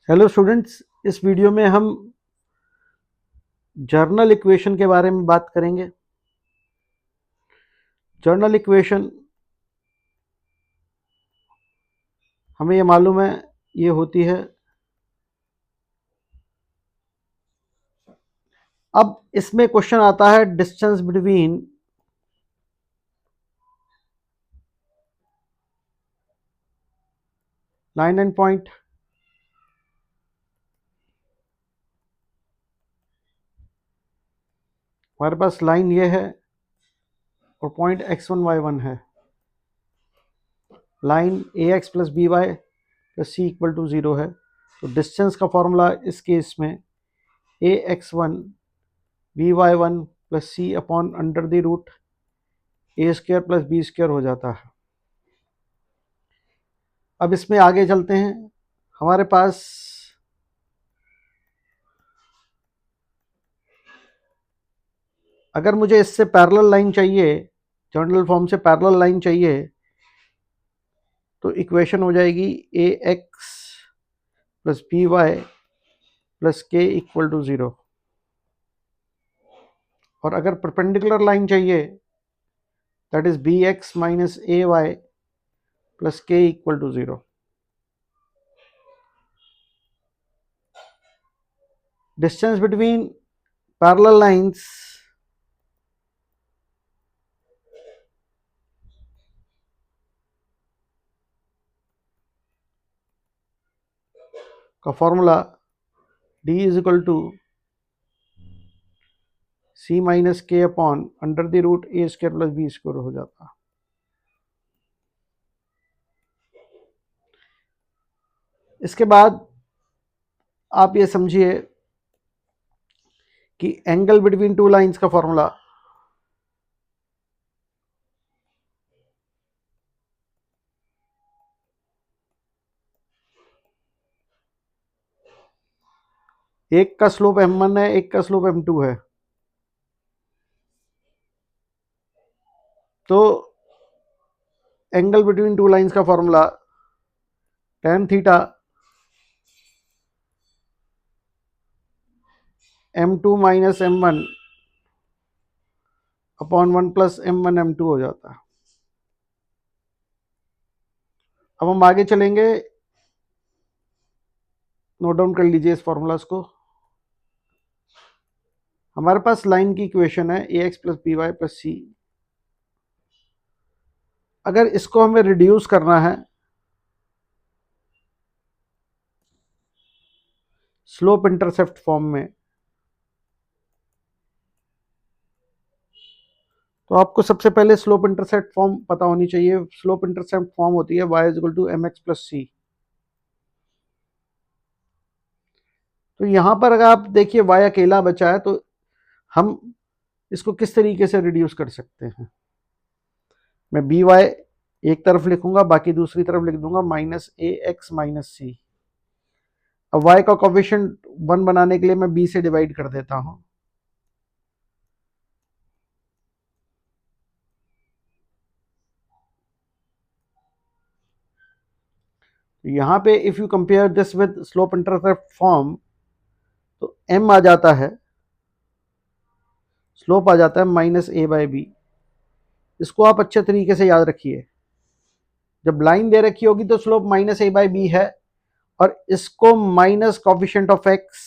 Hello students, इस video में हम जर्नल इक्वेशन के बारे में बात करेंगे। जर्नल इक्वेशन हमें ये मालूम है, ये होती है। अब इसमें क्वेश्चन आता है distance between line and point. हमारे पास लाइन ये है और पॉइंट x1 y1 है। Line ax plus B Y plus C equal to 0 है। तो डिस्टेंस का फॉर्मूला इस केस में ax1 by1 plus C upon under the root a square plus B square हो जाता है। अब इसमें आगे चलते हैं। हमारे पास अगर मुझे इससे पैरेलल लाइन चाहिए, जर्नल फॉर्म से पैरेलल लाइन चाहिए, तो इक्वेशन हो जाएगी a x plus B Y plus k equal to 0। और अगर परपेंडिकुलर लाइन चाहिए, that is b x minus a y plus k equal to 0। Distance between parallel lines का formula d is equal to c minus k upon under the root a square plus B square हो जाता। इसके बाद आप ये समझिए कि angle between two lines का फॉर्मूला एक का स्लोप m1 है, एक का स्लोप m2 है। तो एंगल बिटवीन टू लाइंस का formula tan theta m2 minus m1 upon 1 plus m1 m2 हो जाता है। अब हम आगे चलेंगे, नोट डाउन कर लीजिए इस फॉर्मूलाज को। हमारे पास लाइन की इक्वेशन है a x plus B Y plus c. अगर इसको हमें रिड्यूस करना है स्लोप इंटरसेप्ट फॉर्म में, तो आपको सबसे पहले स्लोप इंटरसेप्ट फॉर्म पता होनी चाहिए। स्लोप इंटरसेप्ट फॉर्म होती है y is equal to m x plus c. तो यहां पर अगर आप देखिए y अकेला बचा है, तो हम इसको किस तरीके से रिड्यूस कर सकते हैं। मैं बी वाई एक तरफ लिखूंगा, बाकी दूसरी तरफ लिख दूंगा माइनस ए एक्स माइनस सी। अब y का कोफिशिएंट 1 बनाने के लिए मैं b से डिवाइड कर देता हूं। यहां पे if you compare this with slope intercept form, तो m आ जाता है, स्लोप आ जाता है माइनस ए बाई बी। इसको आप अच्छे तरीके से याद रखिए। जब लाइन दे रखी होगी तो slope minus A by B है, और इसको minus coefficient of X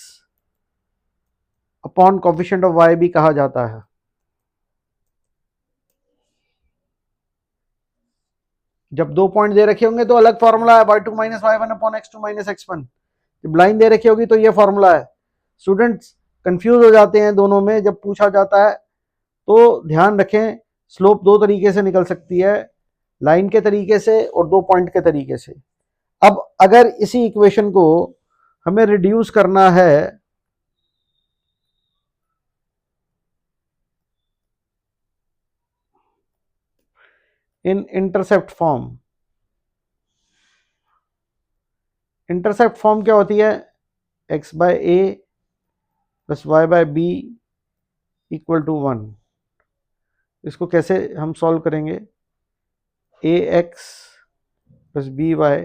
upon coefficient of Y भी कहा जाता है। जब दो पॉइंट दे रखे होंगे तो अलग फॉर्मूला है, y2 minus Y one upon x2 minus x1। जब लाइन दे रखी होगी तो ये फॉर्मूला है। स्टूडेंट्स कंफ्यूज हो जाते हैं दोनों में जब पूछा जाता है, तो ध्यान रखें स्लोप दो तरीके से निकल सकती है, लाइन के तरीके से और दो पॉइंट के तरीके से। अब अगर इसी इक्वेशन को हमें रिड्यूस करना है in intercept form, intercept form क्या होती है, x by a plus y by B equal to 1। इसको कैसे हम सॉल्व करेंगे, a x plus B y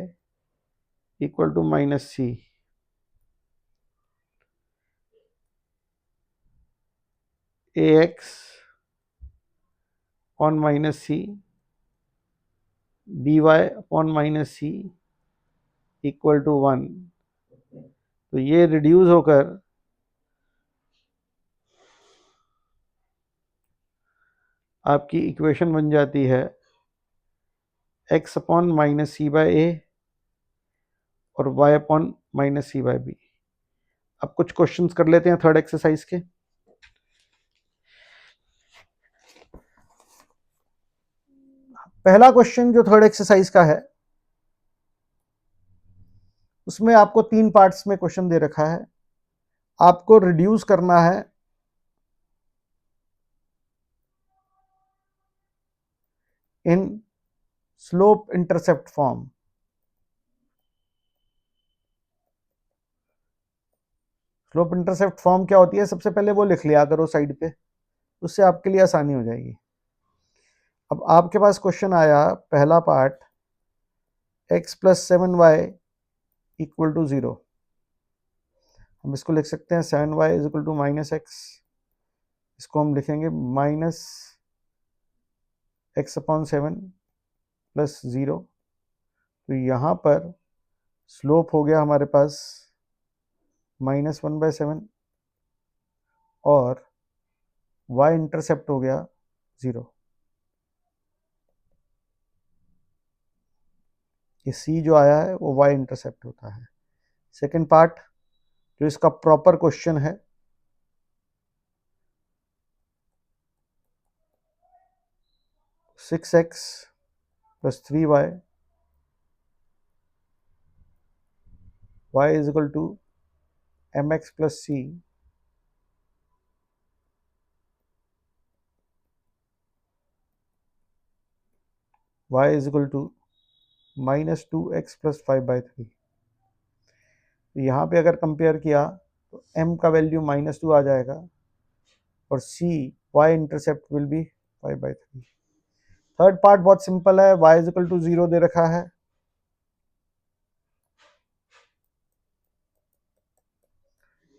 equal to minus c. ax upon minus c by upon minus c equal to 1, तो ये reduce होकर आपकी इक्वेशन बन जाती है x अपॉन माइनस सी बाय ए और y अपॉन माइनस सी बाय बी। अब कुछ क्वेश्चंस कर लेते हैं थर्ड एक्सरसाइज के। पहला क्वेश्चन जो थर्ड एक्सरसाइज का है उसमें आपको 3 पार्ट्स में क्वेश्चन दे रखा है। आपको रिड्यूस करना है in slope intercept form. Slope intercept form क्या होती है, सबसे पहले वो लिख लिया करो साइड पे, उससे आपके लिए आसानी हो जाएगी। अब आपके पास क्वेश्चन आया पहला part x plus 7y equal to 0। हम इसको लिख सकते हैं 7y is equal to minus X, इसको हम लिखेंगे माइनस एक्स अपॉन 7 प्लस 0। तो यहाँ पर स्लोप हो गया हमारे पास -1/7 और y इंटरसेप्ट हो गया 0। ये c जो आया है वो y इंटरसेप्ट होता है। सेकेंड पार्ट जो इसका प्रॉपर क्वेश्चन है, six X plus 3y y is equal to mx plus c y is equal to -2x plus 5/3। यहाँ पे अगर कंपेयर किया तो m का वैल्यू -2 आ जाएगा और c y intercept will be 5/3। Third part बहुत सिंपल है, y इज इक्वल टू 0 दे रखा है,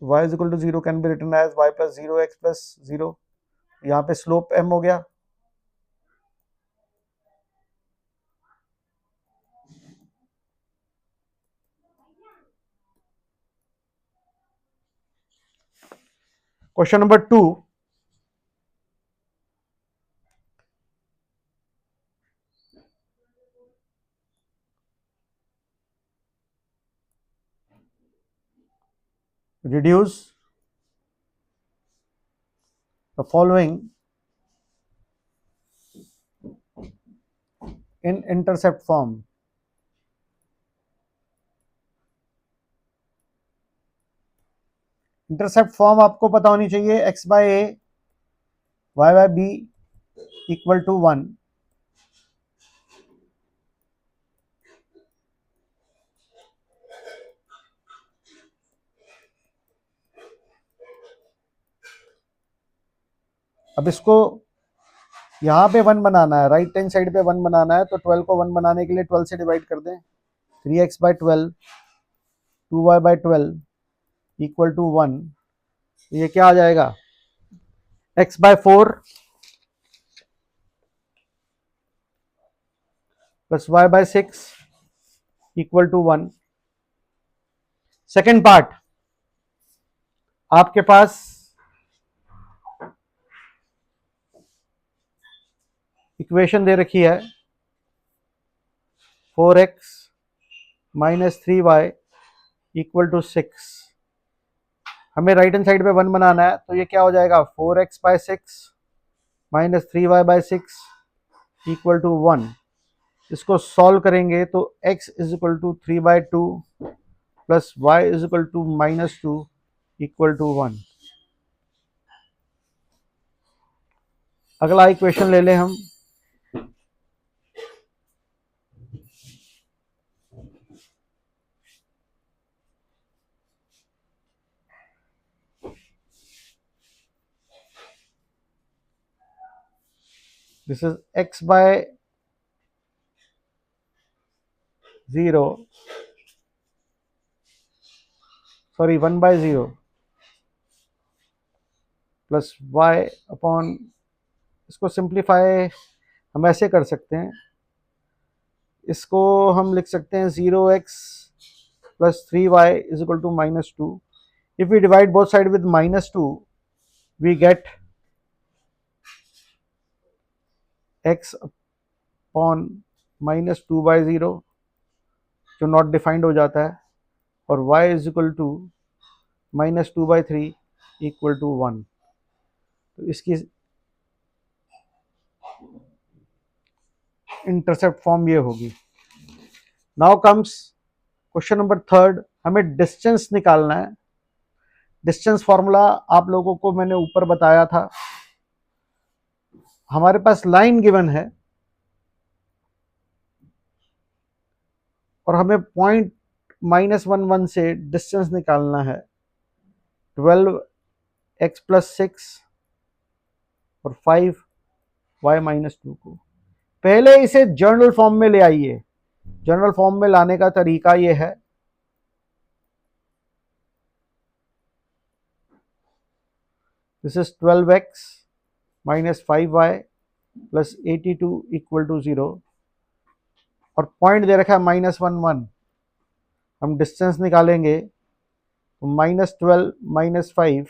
y is equal to 0 can be written as y plus 0x plus 0। यहाँ पे स्लोप m हो गया। Question number 2, reduce the following in intercept form। Intercept form आपको पता होनी चाहिए x by A y by B equal to 1। अब इसको यहाँ पे 1 बनाना है, राइट हैंड साइड पे 1 बनाना है, तो 12 को 1 बनाने के लिए 12 से डिवाइड कर दें। 3x bye 12 2y bye 12 equal to 1। ये क्या आ जाएगा, x by 4 plus y by 6 equal to 1। Second part, आपके पास इक्वेशन दे रखी है 4x minus 3y equal to 6। हमें राइट हैंड साइड पे 1 बनाना है, तो ये क्या हो जाएगा 4x by 6 minus 3y by 6 equal to 1। इसको सॉल्व करेंगे तो x is equal to 3/2 plus y is equal to -2 equal to 1। अगला इक्वेशन ले लें हम, this is x by 0 sorry 1/0 plus Y upon, इसको सिंप्लीफाई हम ऐसे कर सकते हैं, इसको हम लिख सकते हैं 0x plus 3y is equal to -2. If we divide both side with -2 we get x upon -2/0 जो नॉट डिफाइंड हो जाता है, और y is equal to -2/3 equal to 1. तो इसकी इंटरसेप्ट फॉर्म ये होगी. Now comes question number 3. हमें डिस्टेंस निकालना है. डिस्टेंस फॉर्मूला आप लोगों को मैंने ऊपर बताया था. हमारे पास लाइन गिवन है और हमें पॉइंट -1 से डिस्टेंस निकालना है. 12x प्लस 6 और 5y-2 को. पहले इसे जर्नल फॉर्म में ले आइए. जर्नल फॉर्म में लाने का तरीका ये है, this is 12x minus 5y plus 82 equal to 0, और पॉइंट दे रखा है -1 हम डिस्टेंस निकालेंगे तो -12 minus 5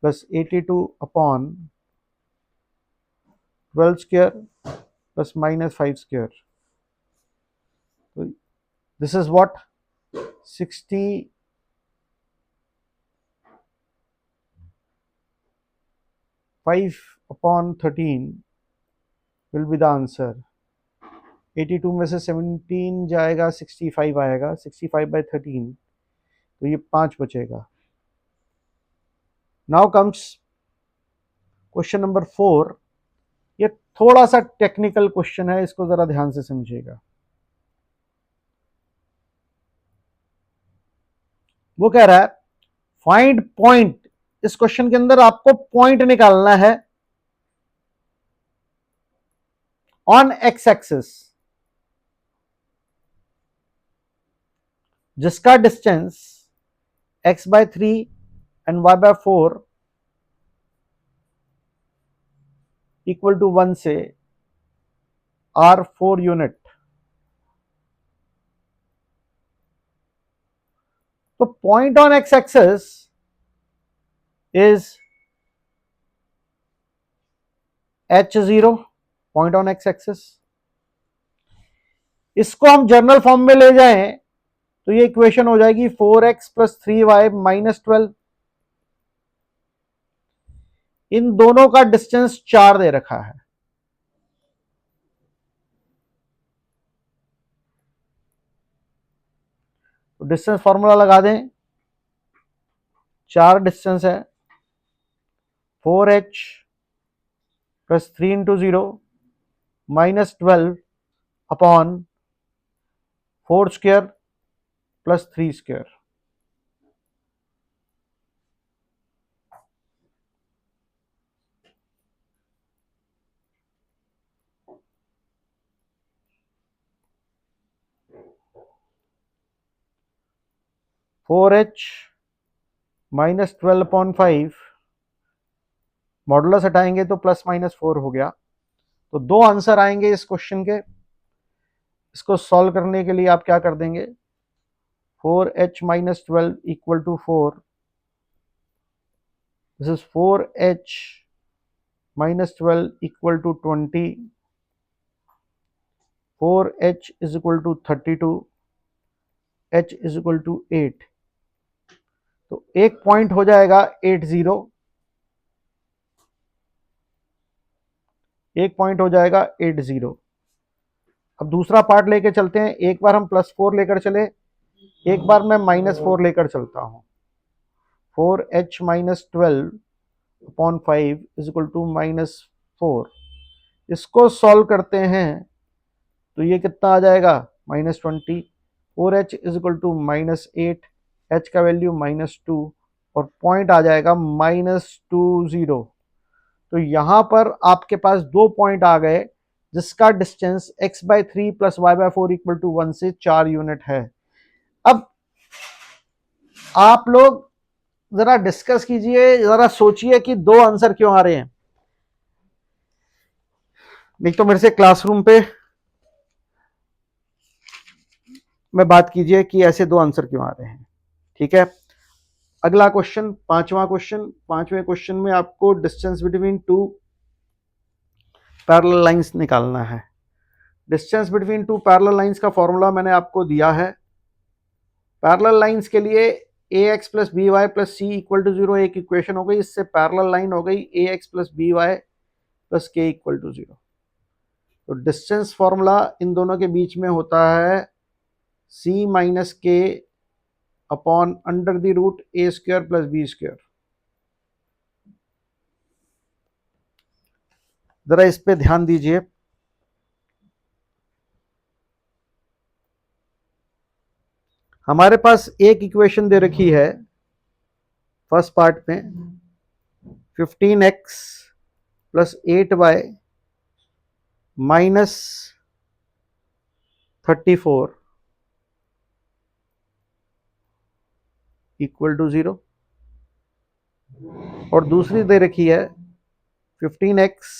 plus 82 upon 12 square plus -5 square. तो this is what 65 upon 13 will be the answer. 82 में से 17 जाएगा, 65 आएगा. 65/13, तो ये 5 बचेगा. Now comes question number 4. ये थोड़ा सा टेक्निकल क्वेश्चन है, इसको जरा ध्यान से समझिएगा. वो कह रहा है फाइंड पॉइंट. इस क्वेश्चन के अंदर आपको पॉइंट निकालना है ऑन एक्स एक्सिस जिसका distance x/3 and y/4 equal to 1 से आर 4 यूनिट. तो point on x axis is h0, point on x axis. इसको हम जर्नल फॉर्म में ले जाएं तो ये इक्वेशन हो जाएगी 4x प्लस 3y-12. इन दोनों का डिस्टेंस 4 दे रखा है. तो डिस्टेंस फॉर्मूला लगा दें. 4 डिस्टेंस है, 4h plus 3 into 0 -12 upon 4 square plus 3 square. (4h -12/5) modulus हटाएंगे तो +-4 हो गया. तो 2 आंसर आएंगे इस क्वेश्चन के. इसको सॉल्व करने के लिए आप क्या कर देंगे, 4h -12 equal to 4. This is 4h -12 equal to 20. 4h is equal to 32. h is equal to 8. तो एक पॉइंट हो जाएगा 80. एक पॉइंट हो जाएगा 80. अब दूसरा पार्ट लेके चलते हैं. एक बार हम +4 लेकर चले, एक बार मैं -4 लेकर चलता हूं. 4h -12 upon 5 is equal to -4. इसको सॉल्व करते हैं तो ये कितना आ जाएगा, -20. 4h is equal to -8, h का वैल्यू -2, और पॉइंट आ जाएगा -20. तो यहां पर आपके पास 2 पॉइंट आ गए जिसका distance x/3 plus y/4 equal to 1 से 4 यूनिट है. अब आप लोग जरा डिस्कस कीजिए, जरा सोचिए कि दो आंसर क्यों आ रहे हैं। नहीं तो मेरे से क्लासरूम पे में बात कीजिए कि ऐसे दो आंसर क्यों आ रहे हैं। ठीक है, अगला क्वेश्चन, पांचवा क्वेश्चन। पांचवें क्वेश्चन में आपको distance between two parallel lines निकालना है। Distance between two parallel lines का फॉर्मूला मैंने आपको दिया है। पैरेलल लाइंस के लिए a x plus B Y plus C equal to zero एक इक्वेशन हो गई, इससे पैरेलल लाइन हो गई a x plus B Y plus k equal to zero. तो डिस्टेंस फॉर्मूला इन दोनों के बीच में होता है c minus k upon under the root a square plus B square. जरा इस पे ध्यान दीजिए। हमारे पास एक इक्वेशन दे रखी है फर्स्ट पार्ट में 15x plus 8y minus 34 equal to zero, और दूसरी दे रखी है 15x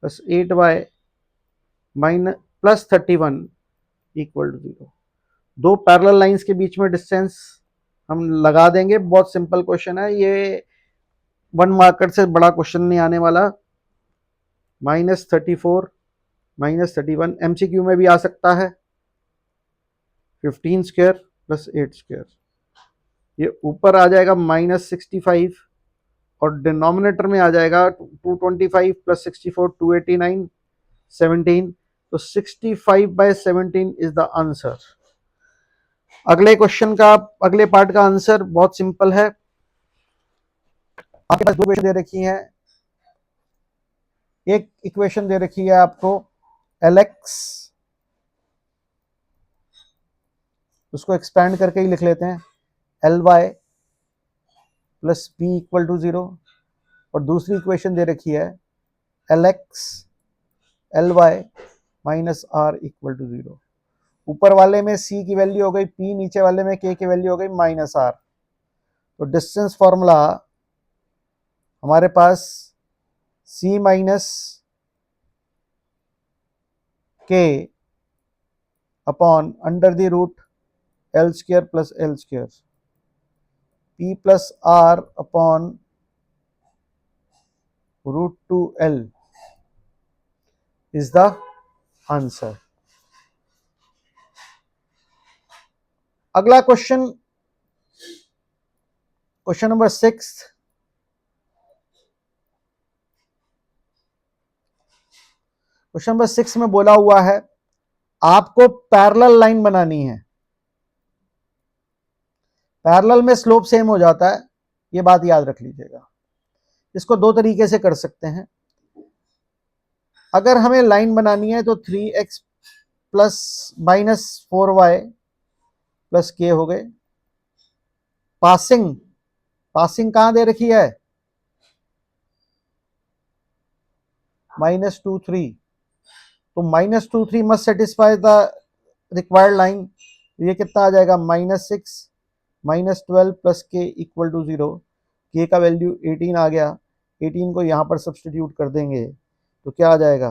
plus 8y minus plus 31 equal to zero. दो पैरेलल लाइंस के बीच में डिस्टेंस हम लगा देंगे। बहुत सिंपल क्वेश्चन है ये, 1 मार्कर से बड़ा क्वेश्चन नहीं आने वाला। -34 -31 एमसीक्यू में भी आ सकता है। 15 स्क्वायर प्लस 8 स्क्वायर, ये ऊपर आ जाएगा -65 और डिनोमिनेटर में आ जाएगा 225 प्लस 64 289 17। तो 65/17 इज द आंसर। अगले क्वेश्चन का, अगले पार्ट का आंसर बहुत सिंपल है। आपके पास दो इक्वेशन दे रखी हैं। एक इक्वेशन दे रखी है आपको Lx, उसको एक्सपैंड करके ही लिख लेते हैं Ly plus b equal to zero, और दूसरी इक्वेशन दे रखी है Lx Ly minus r equal to zero. ऊपर वाले में c की वैल्यू हो गई p, नीचे वाले में k की वैल्यू हो गई माइनस आर। तो डिस्टेंस फॉर्मूला हमारे पास c minus k upon under the root l square plus l square, p plus r upon root two l is the answer. अगला क्वेश्चन, क्वेश्चन नंबर 6। क्वेश्चन number 6 में बोला हुआ है आपको पैरेलल लाइन बनानी है। पैरेलल में स्लोप सेम हो जाता है, ये बात याद रख लीजिएगा। इसको दो तरीके से कर सकते हैं। अगर हमें लाइन बनानी है तो 3x plus minus 4y plus के हो गए। पासिंग, पासिंग कहां दे रखी है -2 3, तो -2 3 must satisfy the required line. ये कितना आ जाएगा -6 -12 plus k equal to zero. के का वैल्यू 18 आ गया, 18 को यहाँ पर सब्सटीट्यूट कर देंगे तो क्या आ जाएगा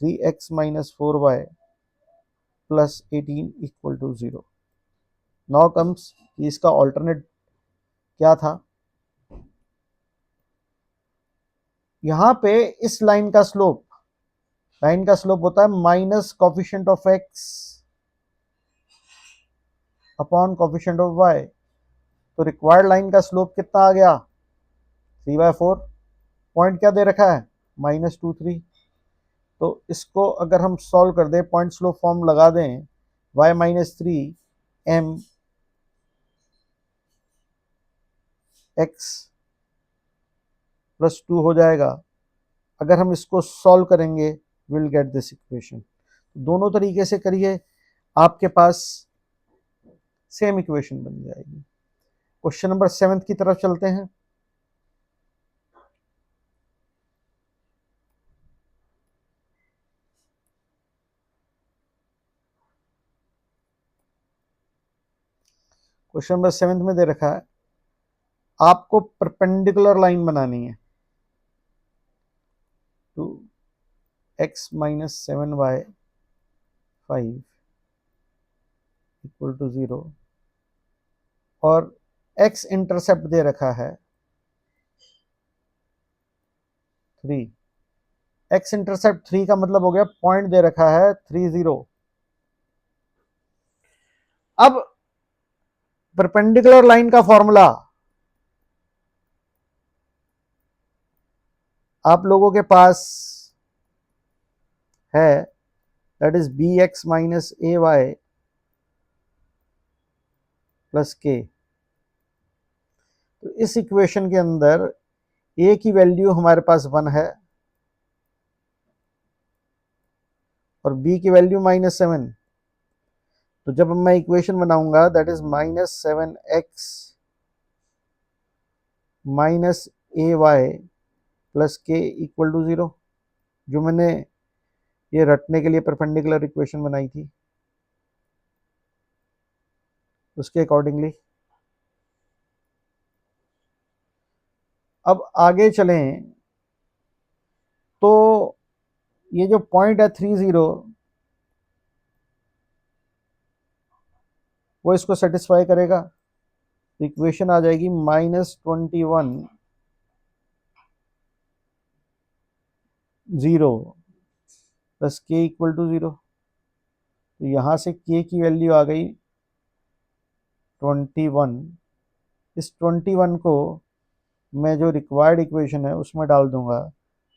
3x minus 4y plus 18 equal to zero. Now comes इसका ऑल्टरनेट क्या था। यहाँ पे इस लाइन का स्लोप, लाइन का स्लोप होता है minus coefficient of x upon coefficient of y। तो रिक्वायर्ड लाइन का स्लोप कितना आ गया 3/4। पॉइंट क्या दे रखा है -2 3। तो इसको अगर हम सॉल्व कर दें, पॉइंट स्लोप फॉर्म लगा दें, y minus 3 m x plus 2 हो जाएगा। अगर हम इसको सॉल्व करेंगे विल गेट दिस इक्वेशन। दोनों तरीके से करिए, आपके पास सेम इक्वेशन बन जाएगी। क्वेश्चन नंबर 7 की तरफ चलते हैं। क्वेश्चन नंबर 7 में दे रखा है आपको परपेंडिकुलर लाइन बनानी है two x minus 7y5 equal to 0 और x इंटरसेप्ट दे रखा है 3। x इंटरसेप्ट 3 का मतलब हो गया पॉइंट दे रखा है 30। अब परपेंडिकुलर लाइन का फॉर्मूला आप लोगों के पास है, that is bx minus ay plus k। तो इस इक्वेशन के अंदर a की वैल्यू हमारे पास 1 है और b की वैल्यू -7। तो जब मैं इक्वेशन बनाऊंगा that is -7x minus ay plus k equal to 0, जो मैंने ये रटने के लिए परपेंडिकुलर इक्वेशन बनाई थी उसके अकॉर्डिंगली। अब आगे चलें तो ये जो पॉइंट है 30 वो इसको सेटिस्फाई करेगा। इक्वेशन आ जाएगी -21 0 प्लस के इक्वल टू 0। तो यहाँ से के की वैल्यू आ गई 21। इस 21 को मैं जो रिक्वायर्ड इक्वेशन है उसमें डाल दूंगा।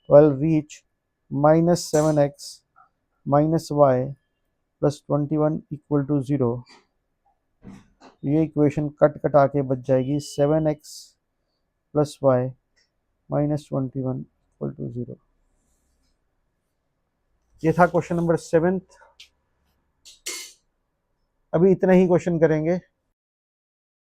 12 रीच -7x minus y plus 21 equal to 0। ये इक्वेशन कट कटा के बच जाएगी 7x plus y minus 21 equal to 0। ये था क्वेश्चन नंबर 7। अभी इतना ही क्वेश्चन करेंगे।